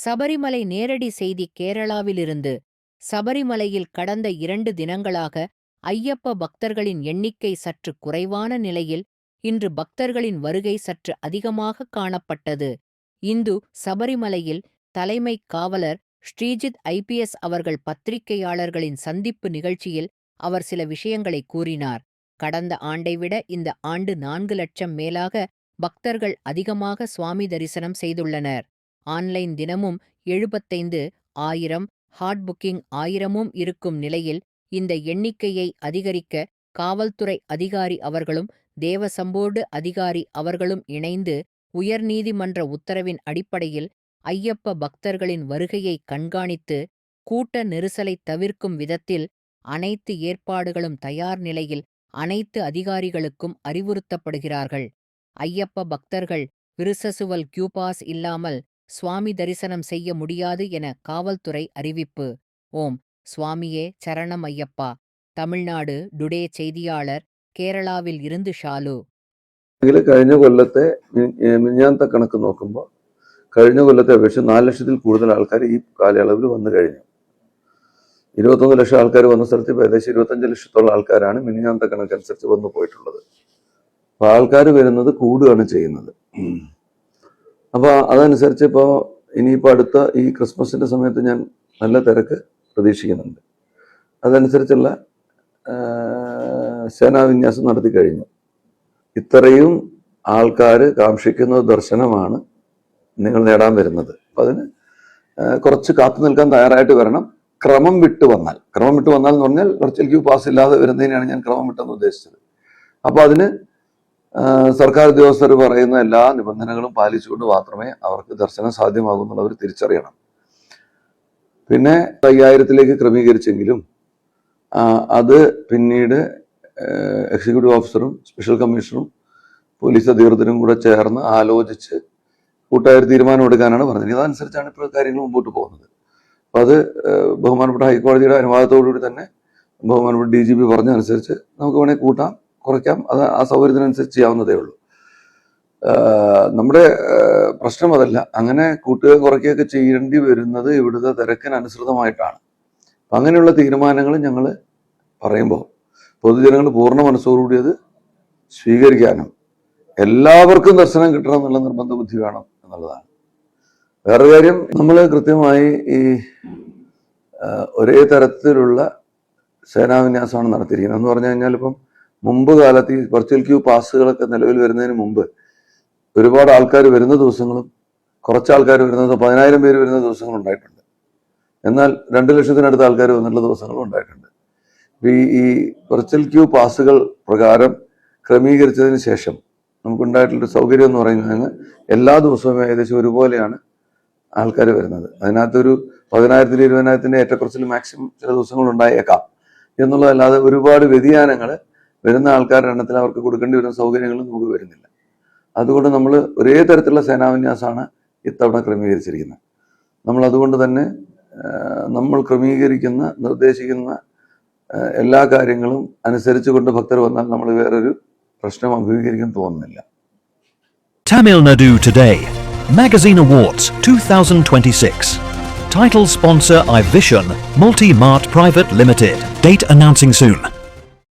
சபரிமலை நேரடி செய்தி கேரளாவிலிருந்து. சபரிமலையில் கடந்த 2 தினங்களாக ஐயப்ப பக்தர்களின் எண்ணிக்கை சற்று குறைவான நிலையில் இன்று பக்தர்களின் வருகை சற்று அதிகமாக காணப்பட்டது. இந்து சபரிமலையில் தலைமை காவலர் ஸ்ரீஜித் ஐபிஎஸ் அவர்கள் பத்திரிகையாளர்களின் சந்திப்பு நிகழ்ச்சியில் அவர் சில விஷயங்களை கூறினார். கடந்த ஆண்டை விட இந்த ஆண்டு 4 லட்சம் மேலாக பக்தர்கள் அதிகமாக சுவாமி தரிசனம் செய்துள்ளனர். ஆன்லைன் தினமும் 75,000 ஹாட் புக்கிங் 1000 இருக்கும் நிலையில் இந்த எண்ணிக்கையை அதிகரிக்க காவல்துறை அதிகாரி அவர்களும் தேவசம்போர்டு அதிகாரி அவர்களும் இணைந்து உயர்நீதிமன்ற உத்தரவின் அடிப்படையில் ஐயப்ப பக்தர்களின் வருகையை கண்காணித்து கூட்ட நெரிசலை தவிர்க்கும் விதத்தில் அனைத்து ஏற்பாடுகளும் தயார் நிலையில் அனைத்து அதிகாரிகளுக்கும் அறிவுறுத்தப்படுகிறார்கள். ஐயப்ப பக்தர்கள் விருசசுவல் கியூ பாஸ் இல்லாமல் சுவாமி தரிசனம் செய்ய முடியாது என காவல்துறை அறிவிப்பு. ஓம் சுவாமியே சரணம் ஐயப்பா. தமிழ்நாடு டுடே செய்தியாளர், കേരളാവിൽ ഇருந்து ഷാലു. കഴിഞ്ഞ കൊല്ലത്തെ മിഞ്ഞാന്നത്തെ കണക്ക് നോക്കുമ്പോൾ കഴിഞ്ഞ കൊല്ലത്തെ അപേക്ഷിച്ച് 4 ലക്ഷത്തിൽ കൂടുതൽ ആൾക്കാർ ഈ കാലയളവിൽ വന്നു കഴിഞ്ഞു. 21 ലക്ഷം ആൾക്കാർ വന്ന സ്ഥലത്ത് ഇപ്പോൾ ഏകദേശം 25 ലക്ഷത്തോളം ആൾക്കാരാണ് മിഞ്ഞാന്നത്തെ കണക്കനുസരിച്ച് വന്നു പോയിട്ടുള്ളത്. അപ്പോൾ ആൾക്കാർ വരുന്നത് കൂടുകയാണ് ചെയ്യുന്നത്. അപ്പോൾ അതനുസരിച്ച് ഇപ്പോൾ ഇനിയിപ്പോൾ അടുത്ത ഈ ക്രിസ്മസിൻ്റെ സമയത്ത് ഞാൻ നല്ല തിരക്ക് പ്രതീക്ഷിക്കുന്നുണ്ട്. അതനുസരിച്ചുള്ള സേനാവിന്യാസം നടത്തി കഴിഞ്ഞു. ഇത്രയും ആൾക്കാർ കാക്ഷിക്കുന്ന ദർശനമാണ് നിങ്ങൾ നേടാൻ വരുന്നത്. അപ്പം അതിന് കുറച്ച് കാത്തു നിൽക്കാൻ തയ്യാറായിട്ട് വരണം. ക്രമം വിട്ടു വന്നാൽ എന്ന് പറഞ്ഞാൽ വെർച്വൽ ക്യൂ പാസ് ഇല്ലാതെ വരുന്നതിനാണ് ഞാൻ ക്രമം വിട്ടെന്ന് ഉദ്ദേശിച്ചത്. അപ്പോൾ അതിന് സർക്കാർ ഉദ്യോഗസ്ഥർ പറയുന്ന എല്ലാ നിബന്ധനകളും പാലിച്ചുകൊണ്ട് മാത്രമേ അവർക്ക് ദർശനം സാധ്യമാകുന്നുള്ളവർ തിരിച്ചറിയണം. പിന്നെ 5000 ക്രമീകരിച്ചെങ്കിലും അത് പിന്നീട് എക്സിക്യൂട്ടീവ് ഓഫീസറും സ്പെഷ്യൽ കമ്മീഷണറും പോലീസ് അധികൃതരും കൂടെ ചേർന്ന് ആലോചിച്ച് കൂട്ടായ തീരുമാനം എടുക്കാനാണ് പറഞ്ഞത്. ഇതനുസരിച്ചാണ് ഇപ്പോൾ കാര്യങ്ങൾ മുമ്പോട്ട് പോകുന്നത്. അപ്പോൾ അത് ബഹുമാനപ്പെട്ട ഹൈക്കോടതിയുടെ അനുവാദത്തോടുകൂടി തന്നെ ബഹുമാനപ്പെട്ട DGP പറഞ്ഞതനുസരിച്ച് നമുക്ക് വേണമെങ്കിൽ കൂട്ടാം, കുറയ്ക്കാം. അത് ആ സൗകര്യത്തിനനുസരിച്ച് ചെയ്യാവുന്നതേ ഉള്ളൂ. നമ്മുടെ പ്രശ്നം അതല്ല. അങ്ങനെ കൂട്ടുക കുറയ്ക്കുകയൊക്കെ ചെയ്യേണ്ടി വരുന്നത് ഇവിടുത്തെ തിരക്കിനനുസൃതമായിട്ടാണ്. അപ്പം അങ്ങനെയുള്ള തീരുമാനങ്ങൾ ഞങ്ങൾ പറയുമ്പോൾ പൊതുജനങ്ങൾ പൂർണ്ണ മനസ്സോടുകൂടി അത് സ്വീകരിക്കാനും എല്ലാവർക്കും ദർശനം കിട്ടണം എന്നുള്ള നിർബന്ധ ബുദ്ധി വേണം എന്നുള്ളതാണ്. വേറൊരു കാര്യം, നമ്മൾ കൃത്യമായി ഈ ഒരേ തരത്തിലുള്ള സേനാവിന്യാസമാണ് നടത്തിയിരിക്കുന്നത്. എന്ന് പറഞ്ഞു കഴിഞ്ഞാൽ ഇപ്പം മുമ്പ് കാലത്ത് ഈ വെർച്വൽ ക്യൂ പാസുകളൊക്കെ നിലവിൽ വരുന്നതിന് മുമ്പ് ഒരുപാട് ആൾക്കാർ വരുന്ന ദിവസങ്ങളും കുറച്ച് ആൾക്കാർ വരുന്നത് 10,000 പേര് വരുന്ന ദിവസങ്ങളും ഉണ്ടായിട്ടുണ്ട്. എന്നാൽ 2 ലക്ഷത്തിനടുത്ത് ആൾക്കാർ വന്നിട്ടുള്ള ദിവസങ്ങളും ഉണ്ടായിട്ടുണ്ട്. ഈ വെർച്വൽ ക്യൂ പാസുകൾ പ്രകാരം ക്രമീകരിച്ചതിന് ശേഷം നമുക്കുണ്ടായിട്ടുള്ളൊരു സൗകര്യം എന്ന് പറയുന്നത് എല്ലാ ദിവസവും ഏകദേശം ഒരുപോലെയാണ് ആൾക്കാർ വരുന്നത്. അതിനകത്തൊരു 10,000 20,000 ഏറ്റക്കുറച്ചിൽ മാക്സിമം ചില ദിവസങ്ങൾ ഉണ്ടായേക്കാം എന്നുള്ളതല്ലാതെ ഒരുപാട് വ്യതിയാനങ്ങൾ വരുന്ന ആൾക്കാരുടെ എണ്ണത്തിൽ അവർക്ക് കൊടുക്കേണ്ടി വരുന്ന സൗകര്യങ്ങളും നമുക്ക് വരുന്നില്ല. അതുകൊണ്ട് നമ്മൾ ഒരേ തരത്തിലുള്ള സേനാവിന്യാസമാണ് ഇത്തവണ ക്രമീകരിച്ചിരിക്കുന്നത്. നമ്മൾ അതുകൊണ്ട് തന്നെ നമ്മൾ നിർദ്ദേശിക്കുന്ന എല്ലാ കാര്യങ്ങളും അനുസരിച്ചുകൊണ്ട് ഭക്തർ വന്നാൽ നമ്മൾ വേറൊരു പ്രശ്നം അഭിമുഖീകരിക്കാൻ തോന്നുന്നില്ല. Tamil Nadu Today Magazine Awards 2026. Title sponsor iVision Multi-Mart Private Limited. Date announcing soon.